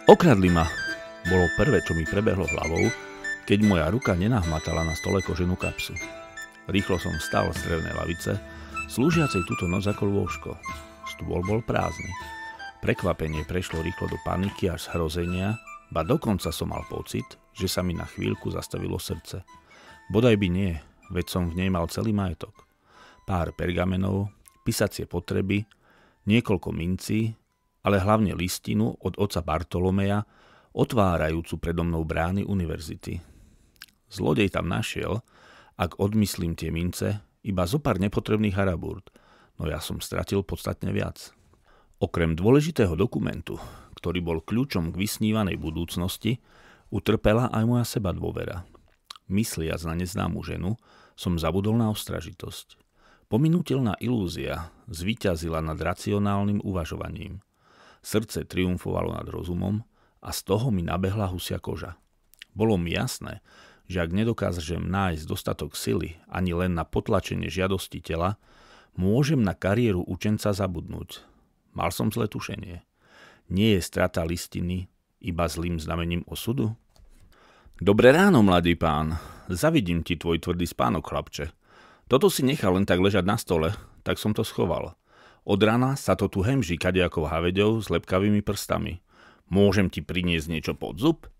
Okradli ma, bolo prvé, čo mi prebehlo hlavou, keď moja ruka nenahmatala na stole koženú kapsu. Rýchlo som vstal z drevnej lavice, slúžiacej túto noc ako lôžko. Stôl bol prázdny. Prekvapenie prešlo rýchlo do paniky až zhrozenia, ba dokonca som mal pocit, že sa mi na chvíľku zastavilo srdce. Bodaj by nie, veď som v nej mal celý majetok. Pár pergamenov, písacie potreby, niekoľko mincí, ale hlavne listinu od otca Bartolomeja, otvárajúcu predo mnou brány univerzity. Zlodej tam našiel, ak odmyslím tie mince, iba zopár nepotrebných harabúrd, no ja som stratil podstatne viac. Okrem dôležitého dokumentu, ktorý bol kľúčom k vysnívanej budúcnosti, utrpela aj moja sebadôvera. Mysliac na neznámu ženu, som zabudol na ostražitosť. Pominuteľná ilúzia zvíťazila nad racionálnym uvažovaním. Srdce triumfovalo nad rozumom a z toho mi nabehla husia koža. Bolo mi jasné, že ak nedokážem nájsť dostatok sily ani len na potlačenie žiadosti tela, môžem na kariéru učenca zabudnúť. Mal som zlé tušenie. Nie je strata listiny iba zlým znamením osudu? Dobré ráno, mladý pán. Zavidím ti tvoj tvrdý spánok, chlapče. Toto si nechal len tak ležať na stole, tak som to schoval. Od rána sa to tu hemží kadejakou haveďou s lepkavými prstami. Môžem ti priniesť niečo pod zub?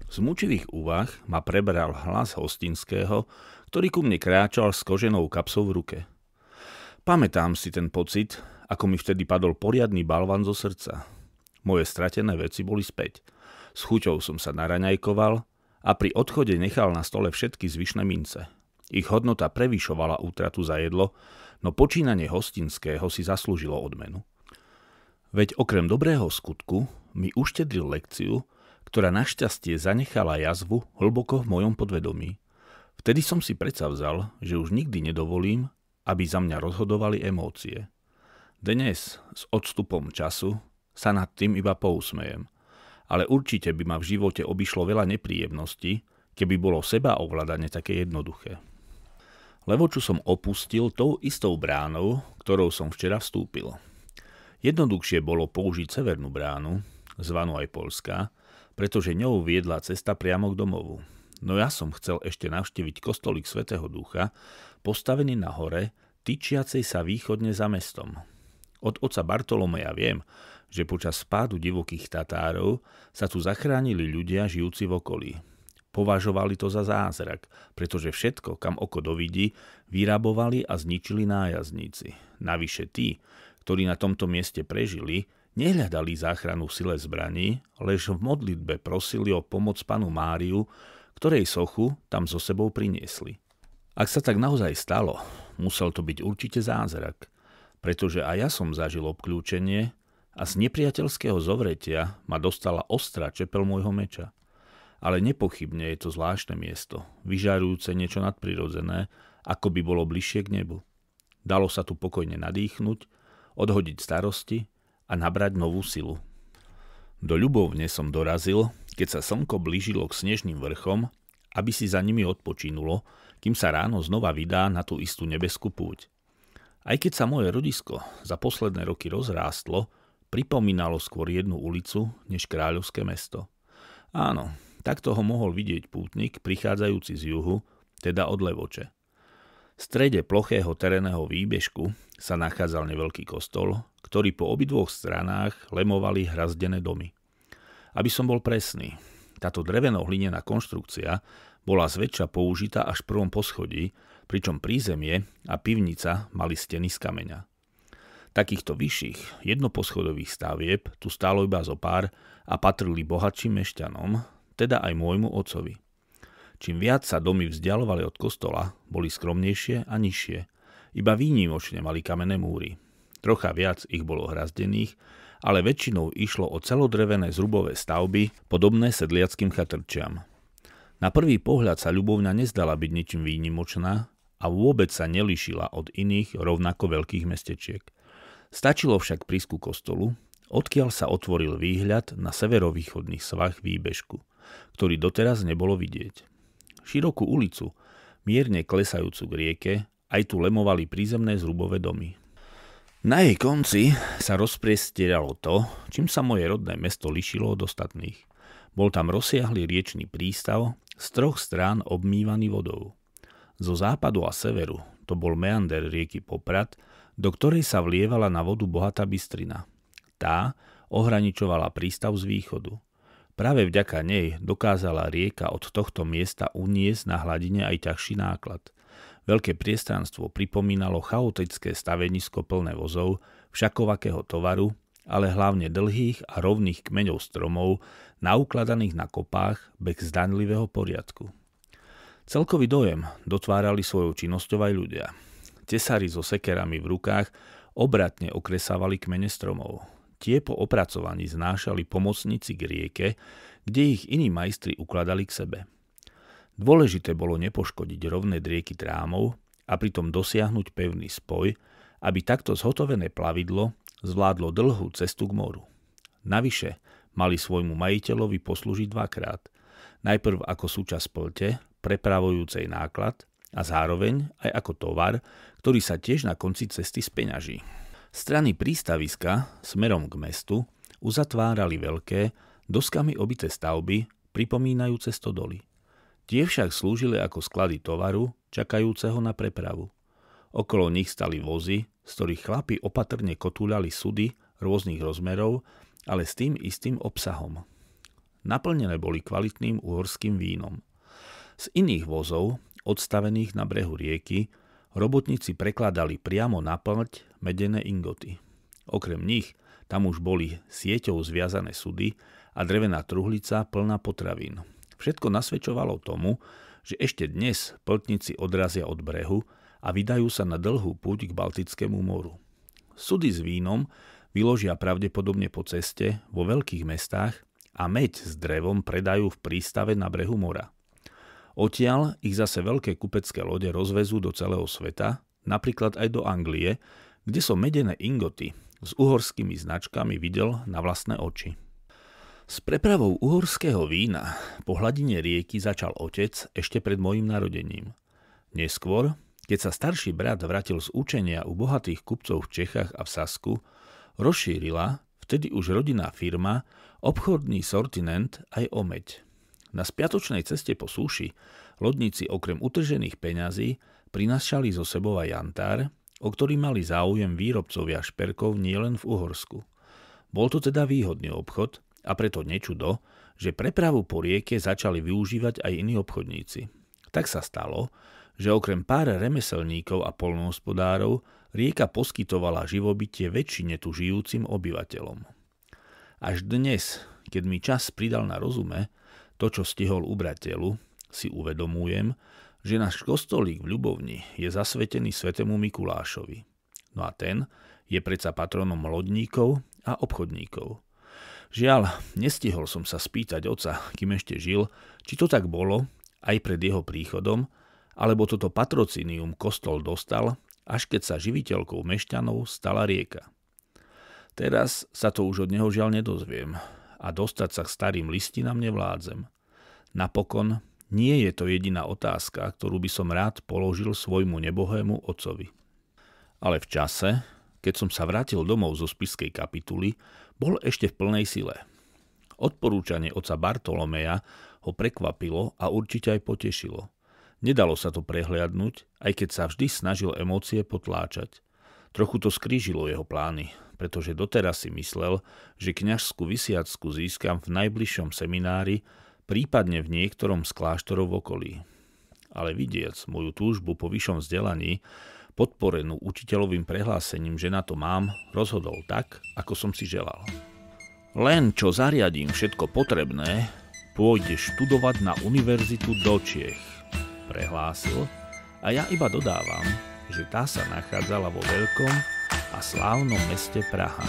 Z mučivých úvah ma prebral hlas hostinského, ktorý ku mne kráčal s koženou kapsou v ruke. Pamätám si ten pocit, ako mi vtedy padol poriadny balvan zo srdca. Moje stratené veci boli späť. S chuťou som sa naraňajkoval a pri odchode nechal na stole všetky zvyšné mince. Ich hodnota prevyšovala útratu za jedlo, no počínanie hostinského si zaslúžilo odmenu. Veď okrem dobrého skutku mi uštedril lekciu, ktorá našťastie zanechala jazvu hlboko v mojom podvedomí. Vtedy som si predsavzal, že už nikdy nedovolím, aby za mňa rozhodovali emócie. Dnes, s odstupom času, sa nad tým iba pousmejem. Ale určite by ma v živote obišlo veľa nepríjemností, keby bolo sebaovládanie také jednoduché. Levoču som opustil tou istou bránou, ktorou som včera vstúpil. Jednoduchšie bolo použiť severnú bránu, zvanú aj Poľská, pretože ňou viedla cesta priamo k domovu. No ja som chcel ešte navštíviť kostolík Svätého Ducha, postavený na hore, tyčiacej sa východne za mestom. Od otca Bartolomeja viem, že počas spádu divokých Tatárov sa tu zachránili ľudia žijúci v okolí. Považovali to za zázrak, pretože všetko, kam oko dovidí, vyrabovali a zničili nájazdníci. Navyše tí, ktorí na tomto mieste prežili, nehľadali záchranu v sile zbraní, lež v modlitbe prosili o pomoc Panu Máriu, ktorej sochu tam so sebou priniesli. Ak sa tak naozaj stalo, musel to byť určite zázrak, pretože aj ja som zažil obkľúčenie a z nepriateľského zovretia ma dostala ostrá čepel môjho meča. Ale nepochybne je to zvláštne miesto, vyžarujúce niečo nadprirodzené, ako by bolo bližšie k nebu. Dalo sa tu pokojne nadýchnuť, odhodiť starosti a nabrať novú silu. Do Ľubovne som dorazil, keď sa slnko blížilo k snežným vrchom, aby si za nimi odpočinulo, kým sa ráno znova vydá na tú istú nebeskú púť. Aj keď sa moje rodisko za posledné roky rozrástlo, pripomínalo skôr jednu ulicu než kráľovské mesto. Áno, takto ho mohol vidieť pútnik prichádzajúci z juhu, teda od Levoče. V strede plochého terénneho výbežku sa nachádzal neveľký kostol, ktorý po obidvoch stranách lemovali hrazdené domy. Aby som bol presný, táto dreveno-hlinená konštrukcia bola zväčša použitá až v prvom poschodí, pričom prízemie a pivnica mali steny z kameňa. Takýchto vyšších jednoposchodových stavieb tu stálo iba zo pár a patrili bohatším mešťanom, teda aj môjmu otcovi. Čím viac sa domy vzdialovali od kostola, boli skromnejšie a nižšie. Iba výnimočne mali kamenné múry. Trocha viac ich bolo hrazdených, ale väčšinou išlo o celodrevené zrubové stavby, podobné sedliackým chatrčiam. Na prvý pohľad sa Ľubovňa nezdala byť ničím výnimočná a vôbec sa nelíšila od iných rovnako veľkých mestečiek. Stačilo však prísť ku kostolu, odkiaľ sa otvoril výhľad na severovýchodný svah výbežku, ktorý doteraz nebolo vidieť. Širokú ulicu, mierne klesajúcu k rieke, aj tu lemovali prízemné zrubové domy. Na jej konci sa rozprestieralo to, čím sa moje rodné mesto lišilo od ostatných. Bol tam rozsiahly riečny prístav, z 3 strán obmývaný vodou. Zo západu a severu to bol meander rieky Poprad, do ktorej sa vlievala na vodu bohatá bystrina. Tá ohraničovala prístav z východu. Práve vďaka nej dokázala rieka od tohto miesta uniesť na hladine aj ťažší náklad. Veľké priestranstvo pripomínalo chaotické stavenisko plné vozov, všakovakého tovaru, ale hlavne dlhých a rovných kmeňov stromov, naukladaných na kopách bez zdanlivého poriadku. Celkový dojem dotvárali svojou činnosťou aj ľudia. Tesári so sekerami v rukách obratne okresávali kmene stromov. Tie po opracovaní znášali pomocníci k rieke, kde ich iní majstri ukladali k sebe. Dôležité bolo nepoškodiť rovné drieky trámov a pritom dosiahnuť pevný spoj, aby takto zhotovené plavidlo zvládlo dlhú cestu k moru. Navyše mali svojmu majiteľovi poslúžiť 2-krát. Najprv ako súčasť plte, prepravujúcej náklad a zároveň aj ako tovar, ktorý sa tiež na konci cesty speňaží. Strany prístaviska smerom k mestu uzatvárali veľké, doskami obité stavby, pripomínajúce stodoly. Tie však slúžili ako sklady tovaru, čakajúceho na prepravu. Okolo nich stali vozy, z ktorých chlapi opatrne kotúľali sudy rôznych rozmerov, ale s tým istým obsahom. Naplnené boli kvalitným uhorským vínom. Z iných vozov, odstavených na brehu rieky, robotníci prekladali priamo na pľť medené ingoty. Okrem nich tam už boli sieťou zviazané sudy a drevená truhlica plná potravín. Všetko nasvedčovalo tomu, že ešte dnes pľtníci odrazia od brehu a vydajú sa na dlhú púť k Baltickému moru. Sudy s vínom vyložia pravdepodobne po ceste vo veľkých mestách a meď s drevom predajú v prístave na brehu mora. Odtiaľ ich zase veľké kupecké lode rozvezú do celého sveta, napríklad aj do Anglie, kde som medené ingoty s uhorskými značkami videl na vlastné oči. S prepravou uhorského vína po hladine rieky začal otec ešte pred mojím narodením. Neskôr, keď sa starší brat vrátil z učenia u bohatých kupcov v Čechách a v Sasku, rozšírila, vtedy už rodinná firma, obchodný sortiment aj o meď. Na spiatočnej ceste po súši lodníci okrem utržených peňazí prinášali zo sebou aj jantár, o ktorý mali záujem výrobcovia šperkov nielen v Uhorsku. Bol to teda výhodný obchod, a preto nečudo, že prepravu po rieke začali využívať aj iní obchodníci. Tak sa stalo, že okrem pár remeselníkov a poľnohospodárov rieka poskytovala živobytie väčšine tu žijúcim obyvateľom. Až dnes, keď mi čas pridal na rozume, to, čo stihol ubrať telu, si uvedomujem, že náš kostolík v Ľubovni je zasvetený svätému Mikulášovi. No a ten je predsa patronom lodníkov a obchodníkov. Žiaľ, nestihol som sa spýtať otca, kým ešte žil, či to tak bolo aj pred jeho príchodom, alebo toto patrocínium kostol dostal, až keď sa živiteľkou mešťanov stala rieka. Teraz sa to už od neho žiaľ nedozviem a dostať sa k starým listinám nevládzem. Napokon nie je to jediná otázka, ktorú by som rád položil svojmu nebohému otcovi. Ale v čase, keď som sa vrátil domov zo spišskej kapituly, bol ešte v plnej sile. Odporúčanie otca Bartolomeja ho prekvapilo a určite aj potešilo. Nedalo sa to prehliadnuť, aj keď sa vždy snažil emócie potláčať. Trochu to skrížilo jeho plány, pretože doteraz si myslel, že kňažskú vysiacku získam v najbližšom seminári, prípadne v niektorom z kláštorov v okolí. Ale vidiac moju túžbu po vyššom vzdelaní, podporenú učiteľovým prehlásením, že na to mám, rozhodol tak, ako som si želal. Len čo zariadím všetko potrebné, pôjdeš študovať na univerzitu do Čiech, prehlásil, a ja iba dodávam, že tá sa nachádzala vo veľkom a slávnom meste Praha.